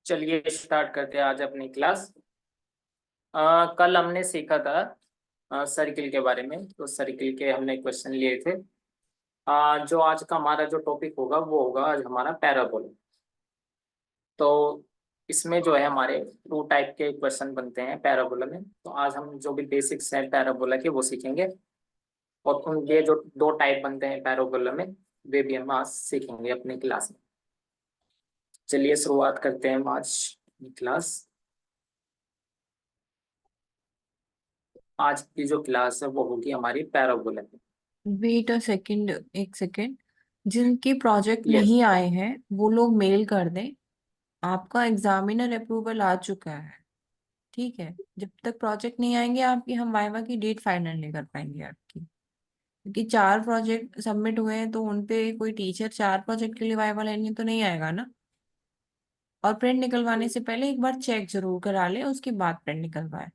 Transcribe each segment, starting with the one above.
चलिए स्टार्ट करते हैं आज अपनी क्लास। कल हमने सीखा था सर्किल के बारे में। तो सर्किल के हमने क्वेश्चन लिए थे। जो आज का हमारा जो टॉपिक होगा वो होगा आज हमारा पैराबोला। तो इसमें जो है हमारे टू टाइप के क्वेश्चन बनते हैं पैराबोला में। तो आज हम जो भी बेसिक्स हैं पैराबोला के वो सीखेंगे, और उनके जो दो टाइप बनते हैं पैराबोला में वे भी हम आज सीखेंगे अपनी क्लास में। चलिए शुरुआत करते हैं आज की क्लास। आज की जो क्लास है वो होगी हमारी पैराबोला की। वेट अ सेकंड, एक सेकंड। जिनके प्रोजेक्ट यस। नहीं आए हैं वो लोग मेल कर दें। आपका एग्जामिनर अप्रूवल आ चुका है, ठीक है। जब तक प्रोजेक्ट नहीं आएंगे आपकी, हम वाइवा की डेट फाइनल नहीं कर पाएंगे आपकी, क्योंकि 4 प्रोजेक्ट सबमिट हुए हैं तो उनपे कोई टीचर 4 प्रोजेक्ट के लिए वाइवा लेने तो नहीं आएगा ना। और प्रिंट निकलवाने से पहले एक बार चेक जरूर करा ले, उसके बाद प्रिंट निकलवाए।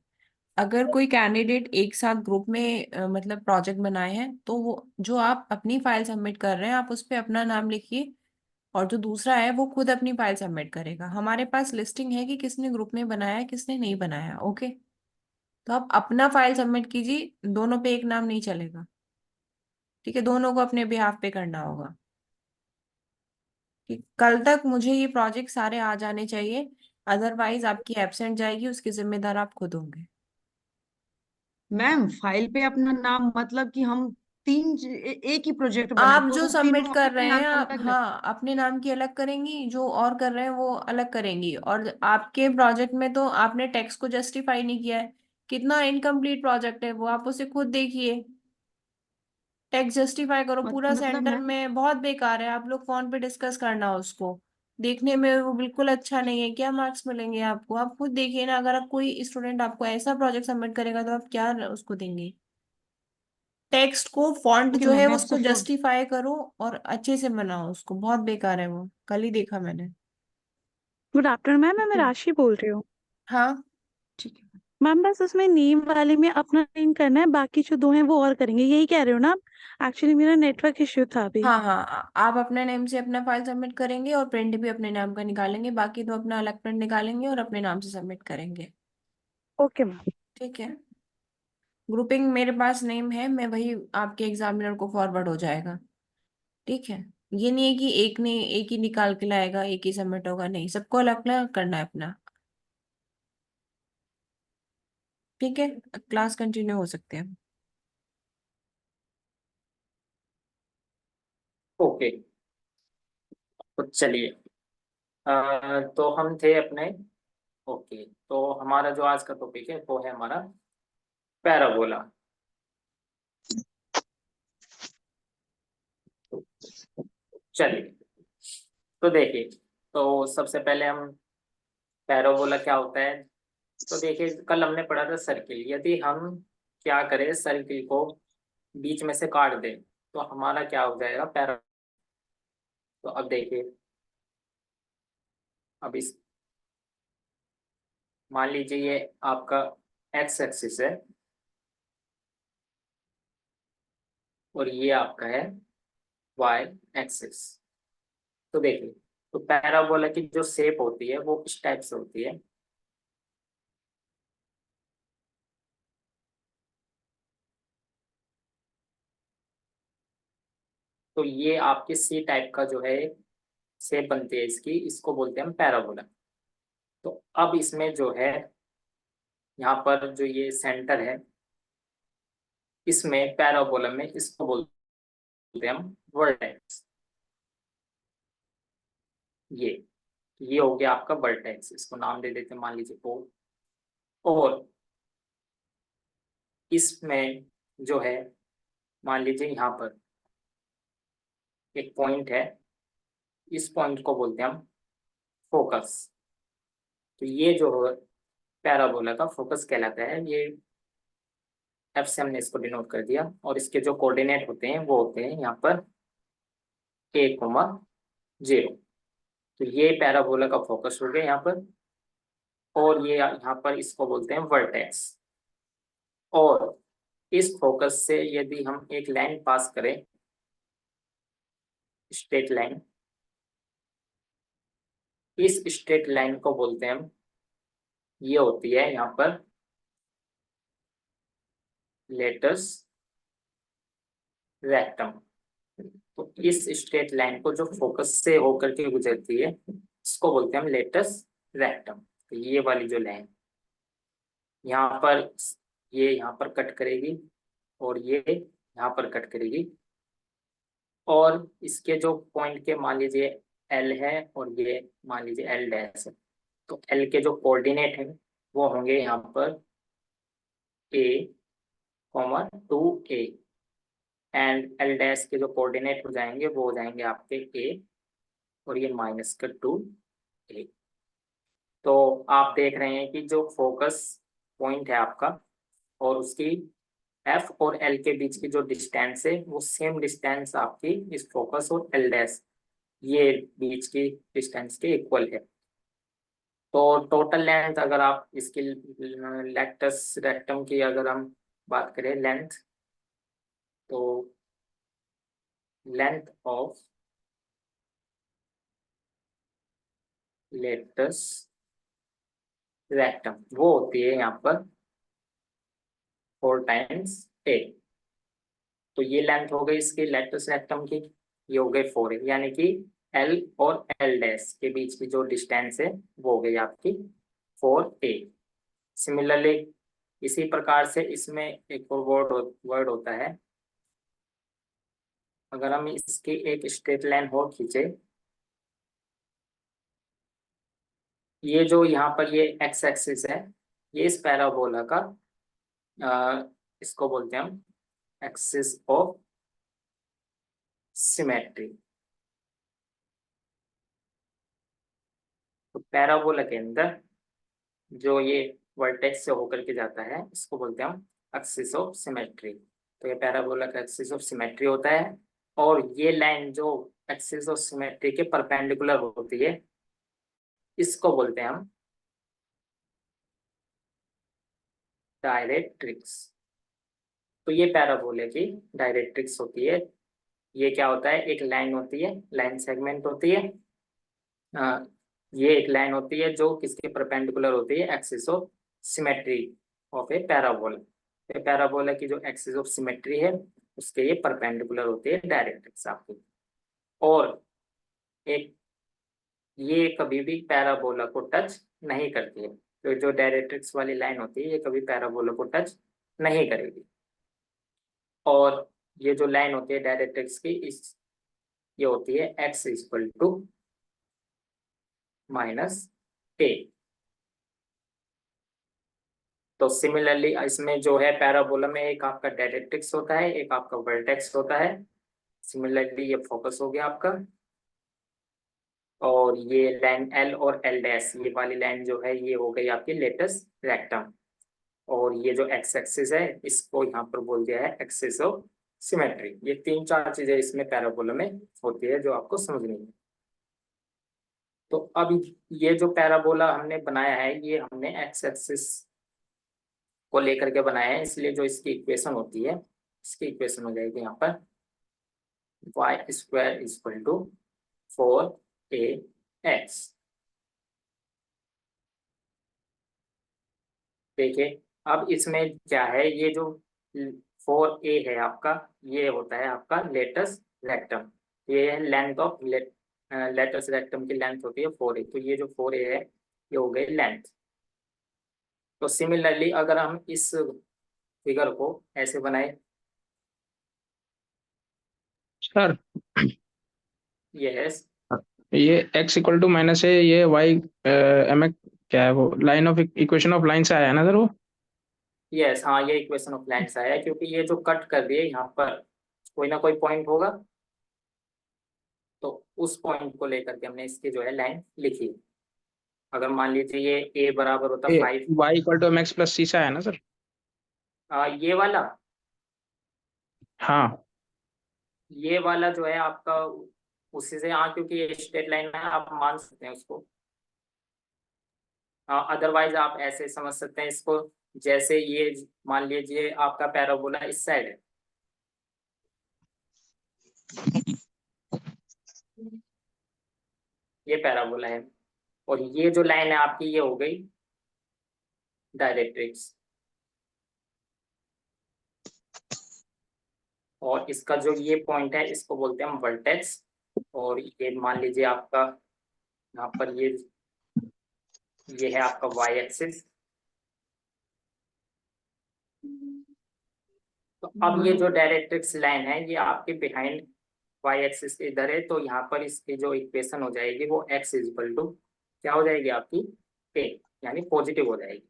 अगर कोई कैंडिडेट एक साथ ग्रुप में मतलब प्रोजेक्ट बनाए हैं तो वो जो आप अपनी फाइल सबमिट कर रहे हैं आप उस पे अपना नाम लिखिए, और जो दूसरा है वो खुद अपनी फाइल सबमिट करेगा। हमारे पास लिस्टिंग है कि किसने ग्रुप में बनाया है किसने नहीं बनाया, ओके। तो आप अपना फाइल सबमिट कीजिए, दोनों पे एक नाम नहीं चलेगा, ठीक है। दोनों को अपने बिहाफ पे करना होगा कि कल तक मुझे ये प्रोजेक्ट सारे आ जाने चाहिए, अदरवाइज आपकी एब्सेंट जाएगी, उसके जिम्मेदार आप खुद होंगे। मैम फाइल पे अपना नाम मतलब कि हम एक ही प्रोजेक्ट बना आप जो तो सबमिट तीनों कर अपने रहे नाम हैं अलग आप, अलग रख। हाँ, अपने नाम की अलग करेंगी, जो और कर रहे हैं वो अलग करेंगी। और आपके प्रोजेक्ट में तो आपने टैक्स को जस्टिफाई नहीं किया है, कितना इनकम्प्लीट प्रोजेक्ट है वो आप उसे खुद देखिए। टैक्स जस्टिफाई करो, पूरा मतलब सेंटर मैम में बहुत बेकार है। आप लोग फोन पे डिस्कस करना उसको, देखने में वो बिल्कुल अच्छा नहीं है, क्या मार्क्स मिलेंगे आपको? आप खुद देखिए ना, अगर आप कोई स्टूडेंट आपको ऐसा प्रोजेक्ट सबमिट करेगा तो आप क्या उसको देंगे? टेक्स्ट को, फॉन्ट ओके जो मैम है मैं उसको इसको जस्टिफाई करो और अच्छे से बनाओ उसको। बहुत बेकार है वो, कल ही देखा मैंने। गुड आफ्टरनून मैम, मैं ठीक है। राशि बोल रही हूँ। हाँ, ठीक है। मैम बस उसमें नेम वाले में अपना नेम करना है, बाकी जो दो हैं वो और करेंगे, यही कह रहे हो ना आप? एक्चुअली मेरा नेटवर्क इश्यू था अभी। हाँ हाँ, आप अपने नेम से अपना फाइल सबमिट करेंगे और प्रिंट भी अपने नाम का निकालेंगे, बाकी तो अपना अलग प्रिंट निकालेंगे और अपने नाम से सबमिट करेंगे। Okay ma'am. ठीक है। ग्रुपिंग मेरे पास नेम है, मैं वही आपके एग्जामिनर को फॉरवर्ड हो जाएगा। ठीक है। ये नहीं है कि एक ने एक ही निकाल के लाएगा एक ही सबमिट होगा, नहीं, सबको अलग अलग करना है अपना। ठीक है। क्लास कंटिन्यू हो सकते हैं। ओके। तो चलिए, तो हम थे अपने। ओके, तो हमारा जो आज का टॉपिक है वो है हमारा पैराबोला। चलिए, तो देखिए, तो सबसे पहले हम पैराबोला क्या होता है। तो देखिए, कल हमने पढ़ा था सर्किल। यदि हम क्या करें, सर्किल को बीच में से काट दें तो हमारा क्या हो जाएगा, पैरा। तो अब देखिए, अब इस मान लीजिए ये आपका एक्स एक्सिस है और ये आपका है वाई एक्सिस। तो देखिए, तो पैराबोला की जो शेप होती है वो इस टाइप से होती है। तो ये आपकी सी टाइप का जो है शेप बनती है इसकी, इसको बोलते हैं हम पैराबोला। तो अब इसमें जो है, यहाँ पर जो ये सेंटर है, इसमें पैराबोला में इसको बोलते हैं हम वर्टेक्स। ये ये हो गया आपका वर्टेक्स, इसको नाम दे देते हैं, मान लीजिए ओ। और इसमें जो है, मान लीजिए यहाँ पर एक पॉइंट है, इस पॉइंट को बोलते हैं हम फोकस। तो ये जो है पैराबोला का फोकस कहलाता है। ये एफ से हमने इसको डिनोट कर दिया, और इसके जो कोऑर्डिनेट होते हैं वो होते हैं यहाँ पर a, 0। तो ये पैराबोला का फोकस हो गया यहाँ पर। और ये यहाँ पर इसको बोलते हैं वर्टेक्स। और इस फोकस से यदि हम एक लाइन पास करें, स्ट्रेट लाइन, इस स्ट्रेट लाइन को बोलते हैं हम, ये होती है यहाँ पर लेटस रेक्टम। तो इस स्ट्रेट लाइन को जो फोकस से होकर के गुजरती है इसको बोलते हैं हम लेटस रेक्टम। तो ये वाली जो लाइन यहाँ पर, ये यहाँ पर कट करेगी और ये यहाँ पर कट करेगी, और इसके जो पॉइंट के मान लीजिए एल है और ये मान लीजिए एल डैश है, तो एल के जो कोऑर्डिनेट हैं वो होंगे यहाँ पर A comma 2a, and L dash के जो कोऑर्डिनेट हो जाएंगे वो हो जाएंगे आपके ए और ये माइनस का 2a। तो आप देख रहे हैं कि जो फोकस पॉइंट है आपका और उसकी एफ और एल के बीच की जो डिस्टेंस है वो सेम डिस्टेंस आपकी इस फोकस और एल डैश ये बीच की डिस्टेंस के इक्वल है। तो टोटल लेंथ अगर आप इसकी लेक्टस रेक्टम की अगर हम बात करें लेंथ, तो लेंथ ऑफ लेटस रेक्टम वो होती है यहाँ पर 4 टाइम्स a। तो ये लेंथ हो गई इसकी लेटस रेक्टम की, ये हो गई 4a, यानी कि L और L डैश के बीच की जो डिस्टेंस है वो हो गई आपकी 4a। सिमिलरली इसी प्रकार से इसमें एक और वर्ड होता है, अगर हम इसकी एक स्ट्रेट लाइन हो खींचे, ये जो यहाँ पर ये एक्स एक्सिस है ये इस पैराबोला का इसको बोलते हैं हम एक्सिस ऑफ सिमेट्री। तो पैराबोला के अंदर जो ये वर्टेक्स से होकर के जाता है इसको बोलते हैं हम एक्सिस ऑफ सिमेट्री। तो ये पैराबोला का एक्सिस ऑफ सिमेट्री होता है, और ये लाइन जो एक्सिस ऑफ सिमेट्री के परपेंडिकुलर होती है इसको बोलते हैं हम डायरेक्ट्रिक्स। तो ये पैराबोला की डायरेक्ट्रिक्स होती है। ये क्या होता है, एक लाइन होती है, लाइन सेगमेंट होती है, ये एक लाइन होती है जो किसके परपेंडिकुलर होती है, axis of symmetry of A parabola. तो पैराबोला की जो एक्सिस ऑफ सिमेट्री है उसके ये परपेंडिकुलर होती है डायरेक्ट्रिक्स आपकी। और एक ये कभी भी पैराबोला को टच नहीं करती है, तो जो डायरेक्ट्रिक्स वाली लाइन होती है ये कभी पैराबोला को टच नहीं करेगी। और ये जो लाइन होती है डायरेक्ट्रिक्स की इस ये होती है x इक्वल टू -a। तो सिमिलरली इसमें जो है पैराबोला में एक आपका डायरेक्ट्रिक्स होता है, एक आपका वर्टेक्स होता है। सिमिलरली ये फोकस हो गया आपका, और ये लाइन L और L डैश ये वाली लाइन जो है ये हो गई आपकी लेटस रेक्टम। और ये जो एक्स एक्सिस है इसको यहाँ पर बोल दिया है एक्सिस ऑफ सिमेट्री। ये 3-4 चीजें इसमें पैराबोला में होती है जो आपको समझनी है। तो अब ये जो पैराबोला हमने बनाया है ये हमने एक्स एक्सिस को लेकर के बनाया है, इसलिए जो इसकी इक्वेशन होती है इसकी इक्वेशन हो जाएगी यहाँ पर y² इक्वल टू 4ax। देखिए अब इसमें क्या है, ये जो 4a है आपका ये होता है आपका लेटस रेक्टम। ये है लेंथ ऑफ लेटस रेक्टम की लेंथ होती है 4a। तो ये जो 4a है ये हो गई लेंथ। तो सिमिलरली अगर हम इस फिगर को ऐसे बनाए, सर ये है ये x इक्वल टू माइनस है, ये y एम क्या है वो line of equation of line से आया है ना सर वो? यस, हाँ ये इक्वेशन ऑफ लाइन से आया है, क्योंकि ये जो कट कर दिए यहाँ पर कोई ना कोई पॉइंट होगा, तो उस पॉइंट को लेकर के हमने इसकी जो है लाइन लिखी। अगर मान लीजिए ये a बराबर होता 5, y equal to mx plus c से आया ना सर? ये वाला हाँ ये वाला जो है आपका उसी से, हाँ क्योंकि ये स्ट्रेट लाइन है आप मान सकते हैं उसको। अदरवाइज आप ऐसे समझ सकते हैं इसको, जैसे ये मान लीजिए आपका पैराबोला इस साइड है, ये पैराबोला है, और ये जो लाइन है आपकी ये हो गई डायरेक्ट्रिक्स, और इसका जो ये पॉइंट है इसको बोलते हैं हम वर्टेक्स। और ये मान लीजिए आपका यहाँ पर ये है आपका वाई एक्सिस। तो अब ये जो डायरेक्ट्रिक्स लाइन है ये आपके बिहाइंड वाई एक्सिस के इधर है, तो यहाँ पर इसकी जो इक्वेशन हो जाएगी वो x इक्वल टू क्या हो जाएगी आपकी a, यानी पॉजिटिव हो जाएगी।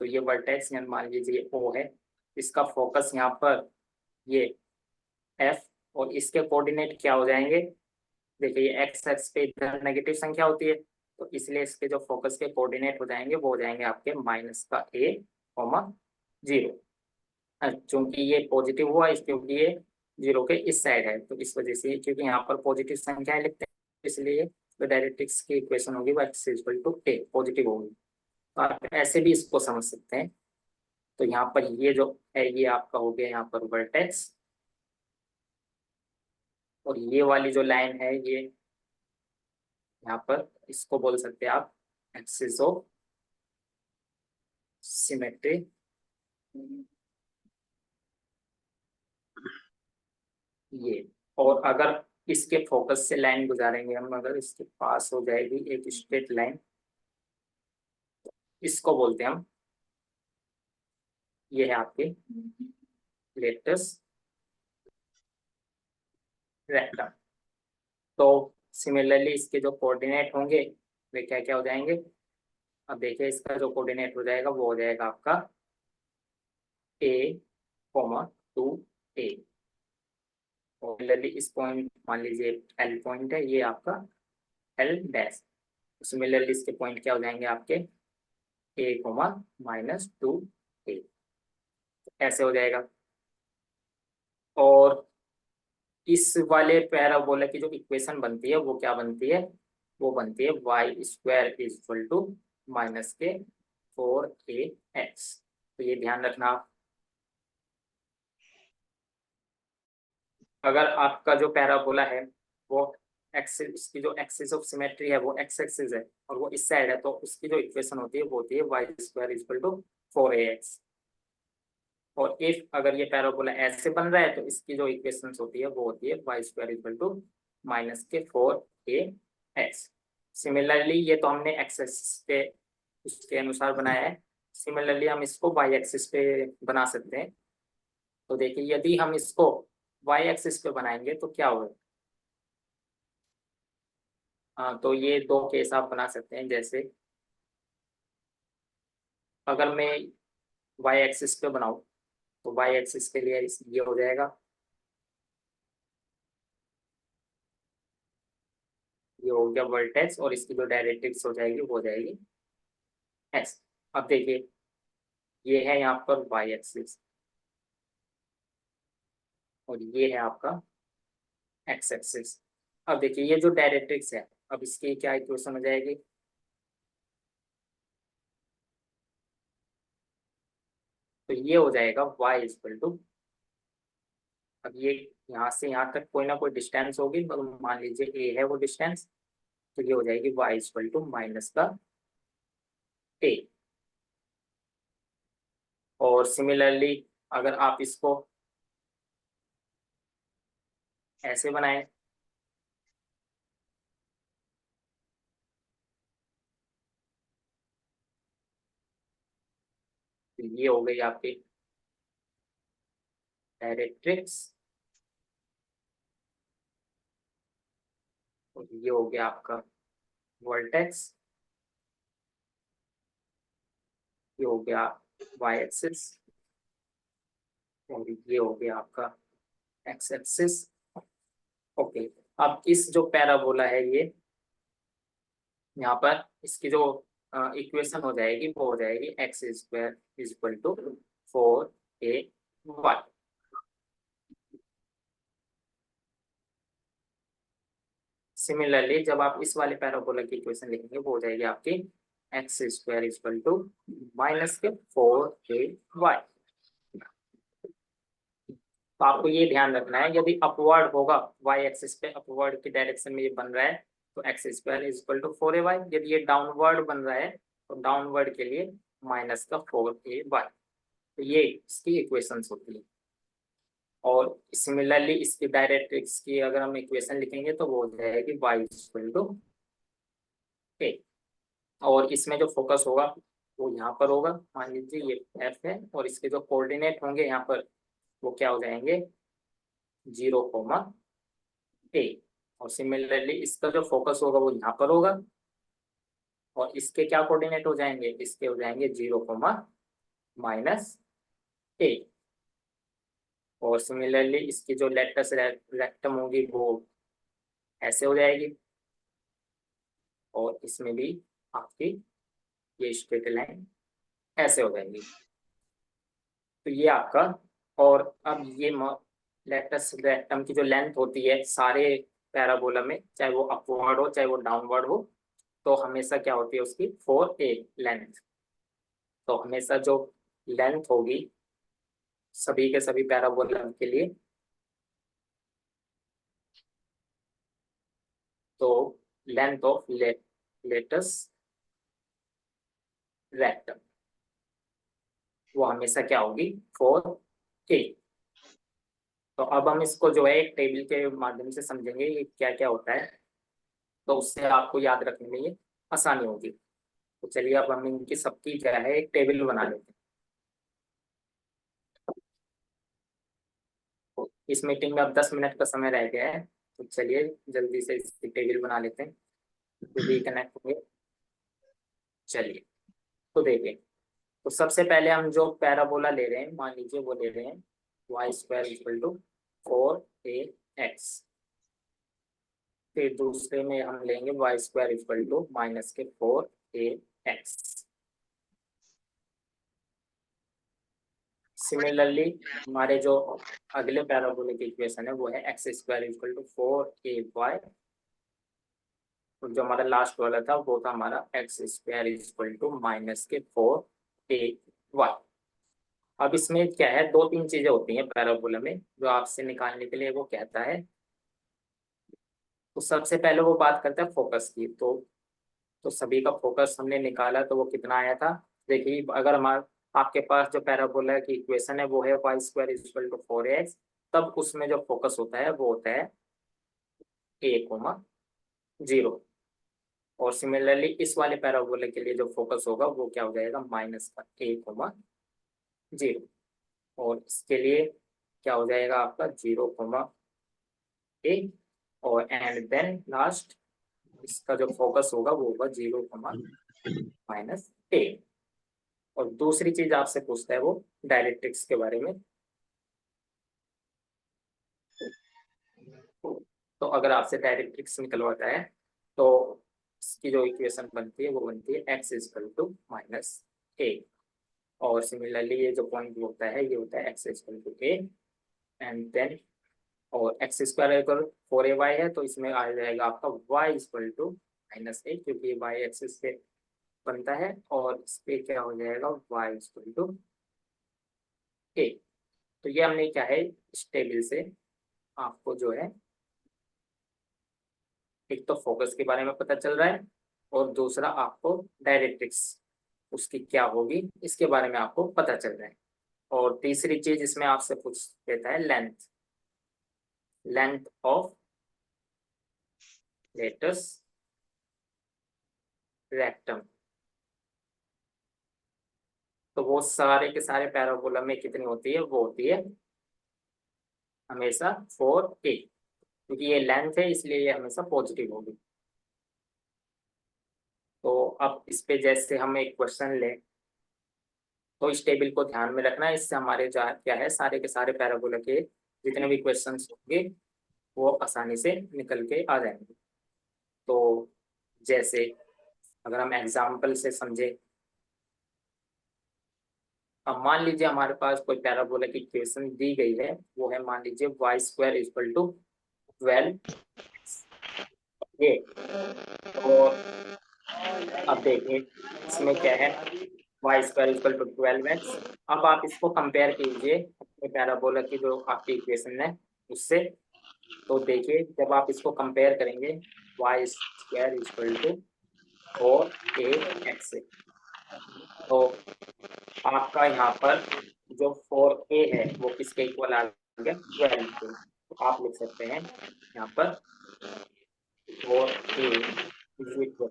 तो ये वर्टेक्स यानी मान लीजिए O है, इसका फोकस यहाँ पर ये F, और इसके कोऑर्डिनेट क्या हो जाएंगे, देखिए ये x एक्स पे इधर नेगेटिव संख्या होती है, तो इसलिए इसके जो फोकस के कोऑर्डिनेट हो जाएंगे वो हो जाएंगे आपके माइनस का a, 0। चूंकि ये पॉजिटिव हुआ इस क्योंकि ये 0 के इस साइड है, तो इस वजह से क्योंकि यहाँ पर पॉजिटिव संख्याएं लिखते हैं इसलिए तो डायरेक्ट्रिक्स की इक्वेशन होगी वो x equal to a, positive होगी। तो आप ऐसे भी इसको समझ सकते हैं। तो यहाँ पर ये जो है ये आपका हो गया यहाँ पर वर्टेक्स, और ये वाली जो लाइन है ये यहाँ पर इसको बोल सकते हैं आप एक्सिस ऑफ सिमेट्री। ये, और अगर इसके फोकस से लाइन गुजारेंगे हम, अगर इसके पास हो जाएगी एक स्ट्रेट लाइन, इसको बोलते हैं हम, ये है आपके लेटस रेक्टम। तो सिमिलरली इसके जो कोऑर्डिनेट होंगे वे क्या क्या हो जाएंगे, अब देखिए इसका जो कोऑर्डिनेट हो जाएगा वो हो जाएगा आपका a,2a, और सिमिलरली इस पॉइंट मान लीजिए L पॉइंट है, ये आपका L डैश। सिमिलरली इसके पॉइंट क्या हो जाएंगे आपके a,-2a, ऐसे हो जाएगा। और इस वाले पैराबोला की जो इक्वेशन बनती है वो क्या बनती है, वो बनती है y square is equal to minus के 4ax। तो ये ध्यान रखना आप, अगर आपका जो पैराबोला है वो एक्सिस, इसकी जो एक्सिस ऑफ सिमेट्री है वो x एक्सिस है और वो इस साइड है, तो उसकी जो इक्वेशन होती है वो होती है y square is equal to 4ax। और इफ अगर ये पैराबोला ऐसे बन रहा है तो इसकी जो इक्वेशन होती है वो होती है y square equal to minus के 4ax। सिमिलरली ये तो हमने x एक्सिस पे उसके अनुसार बनाया है, सिमिलरली हम इसको y एक्सिस पे बना सकते हैं। तो देखिए यदि हम इसको y एक्सिस पे बनाएंगे तो क्या होगा, तो ये दो केस आप बना सकते हैं। जैसे अगर मैं y एक्सिस पे बनाऊं तो y एक्सिस के लिए ये हो जाएगा, ये हो गया वर्टेक्स, और इसकी जो डायरेक्ट्रिक्स हो जाएगी वो हो जाएगी s। अब देखिए ये है यहाँ पर y एक्सिस और ये है आपका x एक्सिस। अब देखिए ये जो डायरेक्ट्रिक्स है, अब इसकी क्या इक्वेशन हो जाएगी, तो ये हो जाएगा y इक्वल टू, अब ये यहाँ से यहाँ तक कोई ना कोई डिस्टेंस होगी, मान लीजिए a है वो डिस्टेंस, तो ये हो जाएगी y इक्वल टू माइनस का a। और सिमिलरली अगर आप इसको ऐसे बनाएं तो ये हो गई आपकी डायरेक्ट्रिक्स, और ये हो गया आपका वर्टेक्स, ये हो गया y एक्सिस, और ये हो गया आपका x एक्सिस। ओके, अब इस जो पैराबोला है ये यहाँ पर इसकी जो इक्वेशन हो जाएगी वो हो जाएगी x square is equal to 4ay। Similarly जब आप इस वाले पैराबोला की इक्वेशन लिखेंगे वो हो जाएगी आपकी x square is equal to minus के 4ay। तो आपको ये ध्यान रखना है, यदि अपवर्ड होगा y एक्सिस पे अपवर्ड की डायरेक्शन में ये बन रहा है तो x square is equal to 4ay। यदि ये डाउनवर्ड बन रहा है तो डाउनवर्ड के लिए माइनस का 4ay। तो ये इसकी इक्वेशंस होती है। और सिमिलरली इसकी डायरेक्ट्रिक्स की अगर हम इक्वेशन लिखेंगे तो वो हो जाएगी y इक्वल टू a। और इसमें जो फोकस होगा वो यहाँ पर होगा। मान लीजिए ये f है और इसके जो कोऑर्डिनेट होंगे यहाँ पर वो क्या हो जाएंगे 0,a। और सिमिलरली इसका जो फोकस होगा वो यहाँ पर होगा और इसके क्या कोऑर्डिनेट हो जाएंगे, इसके हो जाएंगे 0,-a। और सिमिलरली इसकी जो लेटस रेक्टम होगी वो ऐसे हो जाएगी और इसमें भी आपकी ये स्ट्रेट लाइन ऐसे हो जाएगी। तो ये आपका, और अब ये लेटस रेक्टम की जो लेंथ होती है सारे पैराबोला में, चाहे वो अपवर्ड हो चाहे वो डाउनवर्ड हो, तो हमेशा क्या होती है उसकी 4a लेंथ। तो हमेशा जो लेंथ होगी सभी के सभी पैराबोला के लिए, तो लेंथ ऑफ लेटस रेक्टम वो हमेशा क्या होगी 4a। तो अब हम इसको जो है एक टेबल के माध्यम से समझेंगे ये क्या क्या होता है, तो उससे आपको याद रखने में ये आसानी होगी। तो चलिए अब हम इनकी सबकी क्या है एक टेबल बना लेते हैं। तो इस मीटिंग में अब 10 मिनट का समय रह गया है, तो चलिए जल्दी से इसकी टेबल बना लेते हैं तो भी कनेक्ट होंगे। चलिए तो देखिए, तो सबसे पहले हम जो पैराबोला ले रहे हैं मान लीजिए वो ले रहे हैं y square equal to 4ax। फिर दूसरे में हम लेंगे y square equal to minus के 4ax। सिमिलरली हमारे जो अगले पैराबोला की इक्वेशन है वो है x square equal to 4ay। तो जो हमारा लास्ट वाला था वो था हमारा x square equal to minus के 4ay। अब इसमें क्या है, दो तीन चीजें होती हैं पैराबोला में जो आपसे निकालने के लिए वो कहता है। तो सबसे पहले वो बात करता है फोकस की। तो सभी का फोकस हमने निकाला तो वो कितना आया था। देखिए अगर हमारा आपके पास जो पैराबोला की इक्वेशन है वो है y square equal to 4ax, तब उसमें जो फोकस होता है वो होता है a,0। और सिमिलरली इस वाले पैराबोला के लिए जो फोकस होगा वो क्या हो जाएगा माइनस का a,0। और इसके लिए क्या हो जाएगा आपका 0,a। और एंड देन लास्ट इसका जो फोकस होगा वो होगा 0,-a। और दूसरी चीज आपसे पूछता है वो डायरेक्ट्रिक्स के बारे में। तो अगर आपसे डायरेक्ट्रिक्स निकलवाता है तो इसकी जो इक्वेशन बनती है वो बनती है x equal to minus a। और सिमिलरली ये जो पॉइंट होता है ये होता है x equal to a and then, और x स्क्वायर अगर 4ay है तो इसमें आ जाएगा आपका y equal to minus a, क्योंकि y एक्सिस पे बनता है। और इस पे क्या हो जाएगा y इक्वल टू a। तो ये हमने क्या है इस टेबल से आपको जो है एक तो फोकस के बारे में पता चल रहा है और दूसरा आपको डायरेक्ट्रिक्स उसकी क्या होगी इसके बारे में आपको पता चल रहा है। और तीसरी चीज इसमें आपसे पूछ देता है लेंथ ऑफ लेटस रेक्टम। तो वो सारे के सारे पैराबोला में कितनी होती है, वो होती है हमेशा 4a, क्योंकि ये लेंथ है इसलिए ये हमेशा पॉजिटिव होगी। तो अब इस पे जैसे हम एक क्वेश्चन लें तो इस टेबल को ध्यान में रखना है, इससे हमारे क्या है सारे के सारे पैराबोला के जितने भी क्वेश्चंस होंगे वो आसानी से निकल के आ जाएंगे। तो जैसे अगर हम एग्जाम्पल से समझे, अब मान लीजिए हमारे पास कोई पैराबोला की इक्वेशन दी गई है, वो है मान लीजिए y स्क्वायर इक्वल टू 12 ये। और अब देखिए इसमें क्या है y square equal to 12x। अब आप इसको कंपेयर कीजिए अपने पैराबोला की जो आपकी इक्वेशन है उससे। तो देखिए जब आप इसको कंपेयर करेंगे Y square equal to 4ax। तो आपका यहाँ पर जो 4a है वो किसके इक्वल आ गया, 12 के। तो आप लिख सकते हैं यहाँ पर 4a इज इक्वल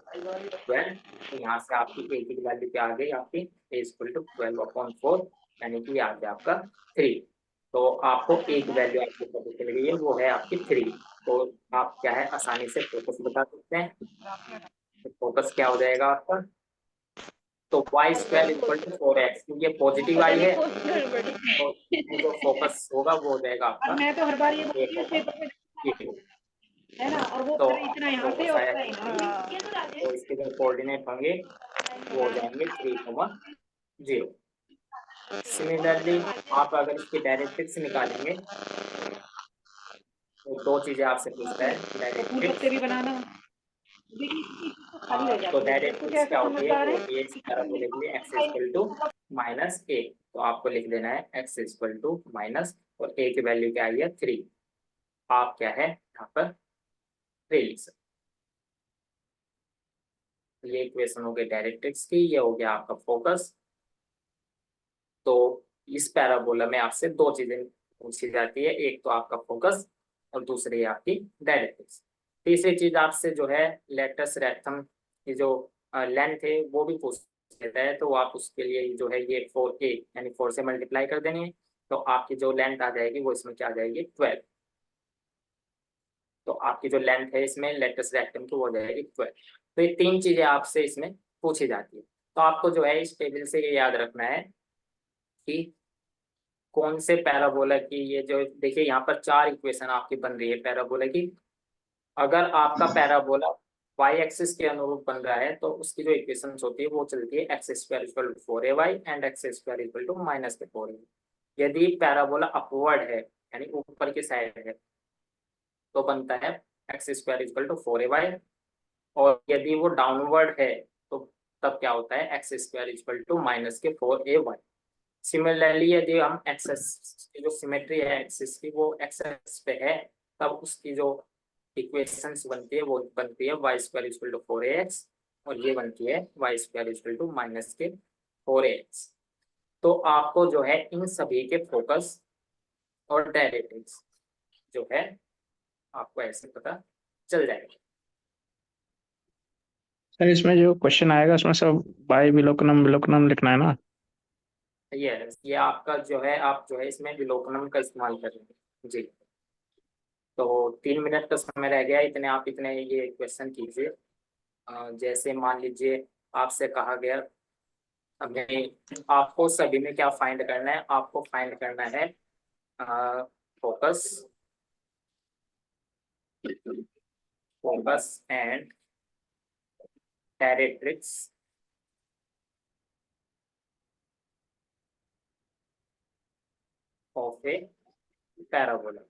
12। तो यहाँ से आपकी a की वैल्यू क्या आ गई, आपकी a इक्वल टू 12/4, यानी कि आ गया आपका 3। तो आपको एक वैल्यू आपको पता चल गई है, वो है आपकी 3। तो आप क्या है आसानी से फोकस बता सकते हैं। तो फोकस क्या हो जाएगा आपका, तो y square equal to 4x, क्योंकि ये पॉजिटिव आई है तो इसमें जो फोकस होगा वो हो जाएगा आपका मैं तो हर बार ये ये होगा, ये है ना, और वो तो इतना यहाँ फोकस से और आया इतना यहाँ। तो इसके जो कोऑर्डिनेट होंगे वो हो जाएंगे 3,0। सिमिलरली आप अगर इसकी डायरेक्ट्रिक्स निकालेंगे तो दो चीजें आपसे पूछता है डायरेक्ट्रिक्स। भी बनाना खाली हो तो जाती है। डायरेक्ट्रिक्स क्या होती है, समझदार वो है। होती है इस पैराबोला के लिए x इक्वल टू -a। तो आपको लिख देना है x इक्वल टू माइनस, और a की वैल्यू क्या आई है 3। आप क्या है यहाँ पर 3 लिख सकते। ये इक्वेशन हो गई डायरेक्ट्रिक्स की, ये हो गया आपका फोकस। तो इस पैराबोला में आपसे दो चीजें पूछी जाती है, एक तो आपका फोकस और दूसरी आपकी डायरेक्ट्रिक्स। तीसरी चीज आपसे जो है लेटस रेक्टम की जो लेंथ है वो भी पूछ लेता है। तो आप उसके लिए जो है ये 4a यानी 4 से मल्टीप्लाई कर देनी है, तो आपकी जो लेंथ आ जाएगी वो इसमें क्या आ जाएगी 12। तो आपकी जो लेंथ है इसमें लेटस रेक्टम की वो हो जाएगी 12। तो ये तीन चीजें आपसे इसमें पूछी जाती है। तो आपको जो है इस टेबल से ये याद रखना है कि कौन से पैराबोला की, ये जो देखिए यहाँ पर 4 इक्वेशन आपकी बन रही है पैराबोला की। अगर आपका पैराबोला वाई एक्सिस के अनुरूप बन रहा है तो उसकी जो इक्वेशंस होती है वो चलती है x square equal to 4ay and x square equal to -4a। यदि पैराबोला अपवर्ड है यानी ऊपर की साइड है तो बनता है x square equal to 4ay, और यदि वो डाउनवर्ड है तो तब क्या होता है x square equal to -4ay। Similarly यदि हम एक्सेस की जो सिमेट्री है एक्सिस की वो एक्सेस पे है, तब उसकी जो इक्वेशंस बनती है वो बनती है Y square equal to 4ax, और ये बनती है Y square equal to -4ax। तो आपको जो है इन सभी के फोकस और डायरेक्ट्रिक्स जो है आपको ऐसे पता चल जाएगा। सर इसमें जो क्वेश्चन आएगा उसमें सब बाई विलोकनम विलोकनम लिखना है ना? ये आपका जो है आप जो है इसमें विलोकनम का इस्तेमाल करेंगे जी। तो 3 मिनट का समय रह गया, इतने आप इतने ये क्वेश्चन कीजिए। जैसे मान लीजिए आपसे कहा गया हमें, आपको सभी में क्या फाइंड करना है, आपको फाइंड करना है focus, focus and directrix of A parabola.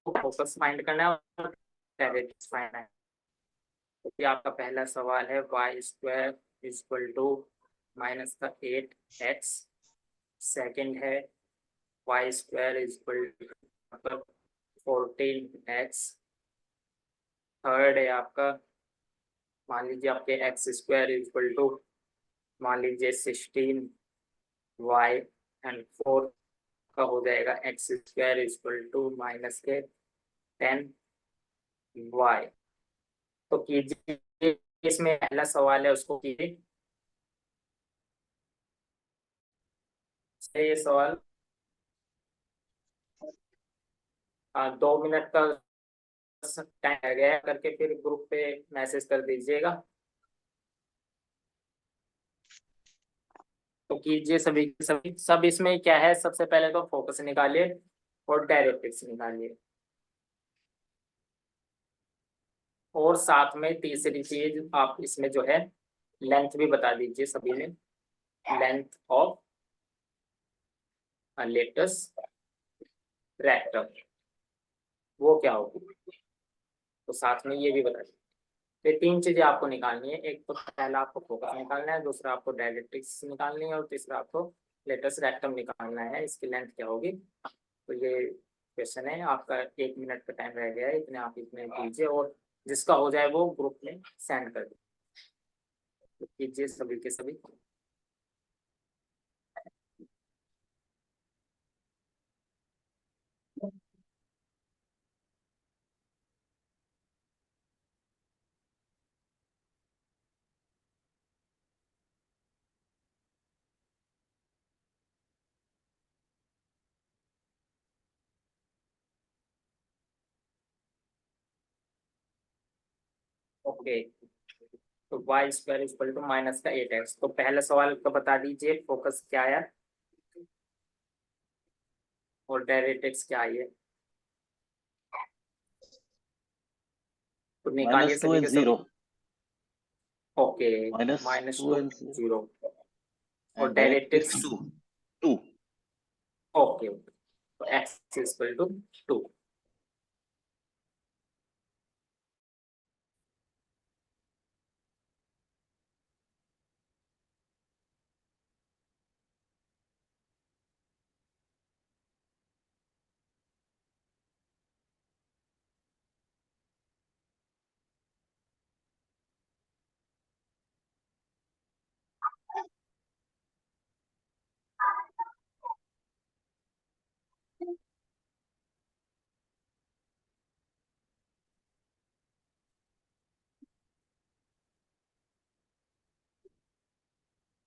Focus find करना है और डायरेक्ट्रिक्स फाइंड है। तो ये आपका पहला सवाल है Y square equal to -8x। Second है Y square equal to 14x। Third है आपका मान लीजिए आपके एक्स स्क्वायर इक्वल टू मान लीजिए 16y, एंड फोर्थ का हो जाएगा x square equal to -10y। तो कीजिए, इसमें पहला सवाल है उसको कीजिए। ये सवाल 2 मिनट का टाइम गया करके फिर ग्रुप पे मैसेज कर दीजिएगा। तो कीजिए सभी सभी सब। इसमें क्या है, सबसे पहले तो फोकस निकालिए और डायरेक्ट्रिक्स निकालिए, और साथ में तीसरी चीज आप इसमें जो है लेंथ भी बता दीजिए सभी में, लेंथ ऑफ लेटस रेक्टम वो क्या होगी, तो साथ में ये भी बता दीजिए। तो 3 चीजें आपको निकालनी है, एक तो पहला आपको फोकस निकालना है, दूसरा आपको डायरेक्ट्रिक्स निकालनी है, और तीसरा आपको लेटस रेक्टम निकालना है, इसकी लेंथ क्या होगी। तो ये क्वेश्चन है, आपका 1 मिनट का टाइम रह गया है, इतने आप इसमें कीजिए और जिसका हो जाए वो ग्रुप में सेंड कर दीजिए, कीजिए सभी के सभी। ओके, तो y square equal to minus का 8x। तो पहला सवाल का बता दीजिए फोकस क्या आया और डायरेक्ट क्या आई है, तो निकालिए -2 सभी and के सब। 0 ओके, -2 -2 and 0 और and डायरेक्ट directrix 2 ओके, तो x इक्वल टू 2।